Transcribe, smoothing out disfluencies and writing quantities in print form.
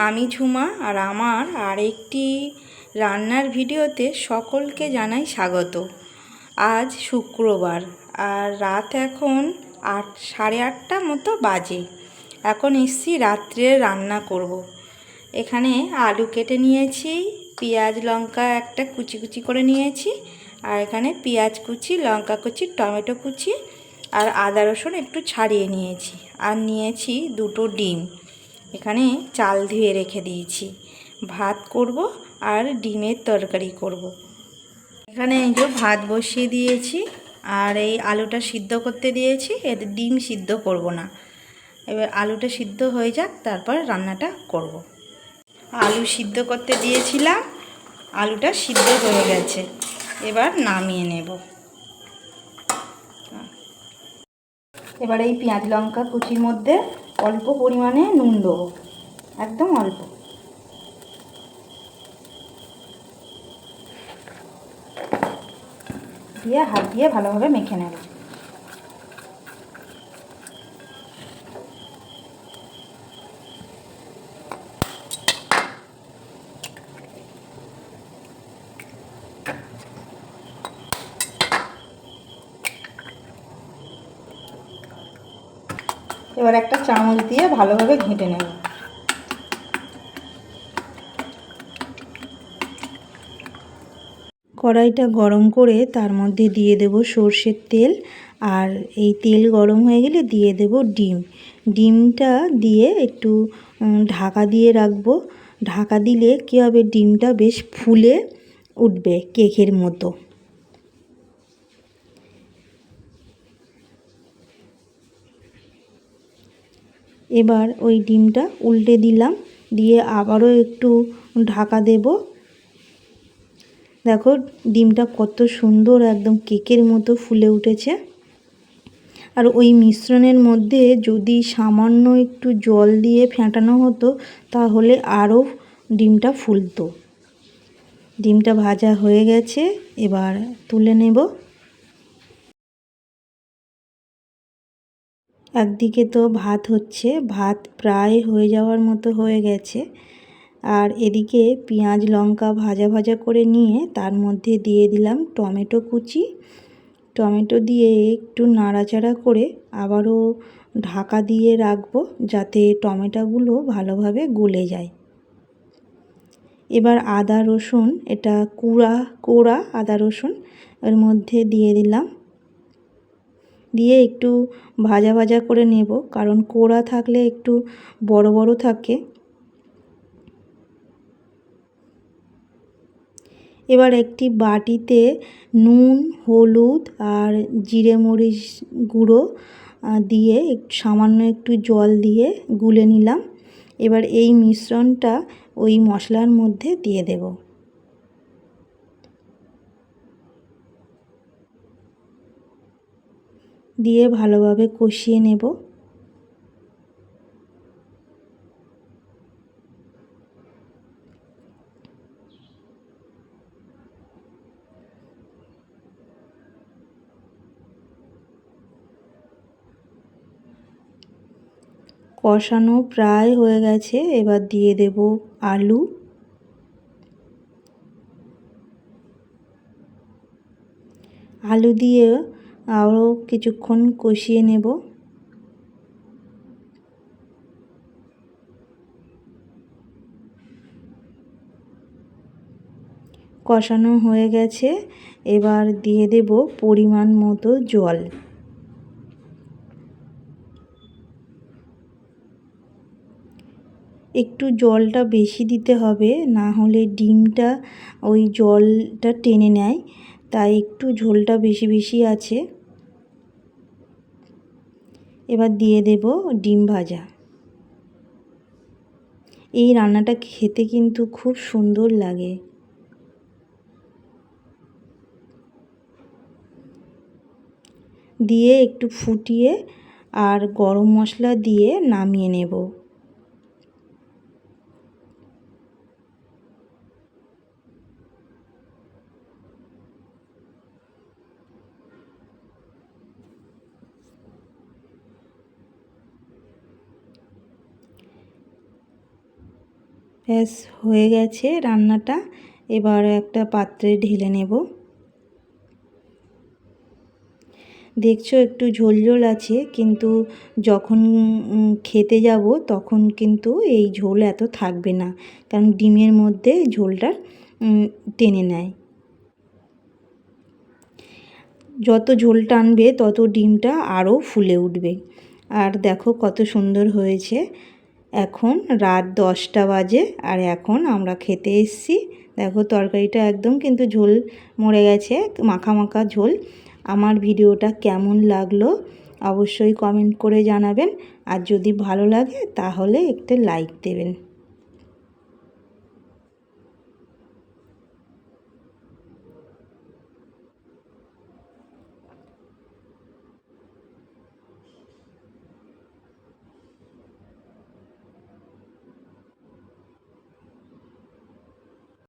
আমি ঝুমা আর আমার আরেকটি রান্নার ভিডিওতে সকলকে জানাই স্বাগত। আজ শুক্রবার আর রাত এখন 8, সাড়ে 8টা মতো বাজে। এখন এসছি রাত্রে রান্না করব। এখানে আলু কেটে নিয়েছি, পেঁয়াজ লঙ্কা একটা কুচি কুচি করে নিয়েছি, আর এখানে পেঁয়াজ কুচি, লঙ্কা কুচি, টমেটো কুচি আর আদা রসুন একটু ছাড়িয়ে নিয়েছি, আর নিয়েছি 2টো ডিম। এখানে চাল ধুয়ে রেখে দিয়েছি। ভাত করব আর ডিমের তরকারি করব। এখানে এই যে ভাত বসিয়ে দিয়েছি আর এই আলুটা সিদ্ধ করতে দিয়েছি। এর ডিম সিদ্ধ করব না, এবার আলুটা সিদ্ধ হয়ে যাক, তারপর রান্নাটা করব। আলু সিদ্ধ করতে দিয়েছিলাম, আলুটা সিদ্ধ হয়ে গেছে, এবার নামিয়ে নেব। এবার এই পেঁয়াজ লঙ্কা কুচির মধ্যে অল্প পরিমাণে নুন দেবো, একদম অল্প। দিয়ে হাত দিয়ে ভালোভাবে মেখে নেব। এবার একটা চামচ দিয়ে ভালোভাবে ঘেঁটে নেব। কড়াইটা গরম করে তার মধ্যে দিয়ে দেব সর্ষের তেল, আর এই তেল গরম হয়ে গেলে দিয়ে দেব ডিম। ডিমটা দিয়ে একটু ঢাকা দিয়ে রাখবো। ঢাকা দিলে কী হবে, ডিমটা বেশ ফুলে উঠবে কেকের মতো। এবার ওই ডিমটা উল্টে দিলাম, দিয়ে আবারও একটু ঢাকা দেব। দেখো ডিমটা কত সুন্দর একদম কেকের মতো ফুলে উঠেছে। আর ওই মিশ্রণের মধ্যে যদি সামান্য একটু জল দিয়ে ফেটানো হতো তাহলে আরও ডিমটা ফুলতো। ডিমটা ভাজা হয়ে গেছে, এবার তুলে নেব। একদিকে তো ভাত হচ্ছে, ভাত প্রায় হয়ে যাওয়ার মতো হয়ে গেছে, আর এদিকে পেঁয়াজ লঙ্কা ভাজা ভাজা করে নিয়ে তার মধ্যে দিয়ে দিলাম টমেটো কুচি। টমেটো দিয়ে একটু নাড়াচাড়া করে আবারও ঢাকা দিয়ে রাখবো, যাতে টমেটোগুলো ভালোভাবে গলে যায়। এবার আদা রসুন, এটা কোড়া আদা রসুন এর মধ্যে দিয়ে দিলাম, দিয়ে একটু ভাজা ভাজা করে নেব, কারণ কোড়া থাকলে একটু বড় বড় থাকে। এবার একটি বাটিতে নুন, হলুদ আর জিরে মরিচ গুঁড়ো দিয়ে সামান্য একটু জল দিয়ে গুলে নিলাম। এবার এই মিশ্রণটা ওই মশলার মধ্যে দিয়ে দেব। দিয়ে ভালোভাবে কষিয়ে নেব। কষানো প্রায় হয়ে গেছে, এবার দিয়ে দেব আলু। আলু দিয়ে আরও কিছুক্ষণ কষিয়ে নেব। কষানো হয়ে গেছে, এবার দিয়ে দেব পরিমাণ মতো জল। একটু জলটা বেশি দিতে হবে, না হলে ডিমটা ওই জলটা টেনে নেয়, তাই একটু ঝোলটা বেশি বেশি আছে। এবার দিয়ে দেব ডিম ভাজা। এই রান্নাটা খেতে কিন্তু খুব সুন্দর লাগে। দিয়ে একটু ফুটিয়ে আর গরম মশলা দিয়ে নামিয়ে নেব। ব্যাস হয়ে গেছে রান্নাটা। এবার একটা পাত্রে ঢেলে নেব। দেখছো একটু ঝোল ঝোল আছে, কিন্তু যখন খেতে যাব তখন কিন্তু এই ঝোল এত থাকবে না, কারণ ডিমের মধ্যে ঝোলটা টেনে নেয়। যত ঝোল টানবে তত ডিমটা আরও ফুলে উঠবে। আর দেখো কত সুন্দর হয়েছে। এখন রাত 10টা বাজে আর এখন আমরা খেতে এসেছি। দেখো তরকারিটা একদম কিন্তু ঝোল মরে গেছে, মাখা মাখা ঝোল। আমার ভিডিওটা কেমন লাগলো অবশ্যই কমেন্ট করে জানাবেন, আর যদি ভালো লাগে তাহলে একটা লাইক দেবেন।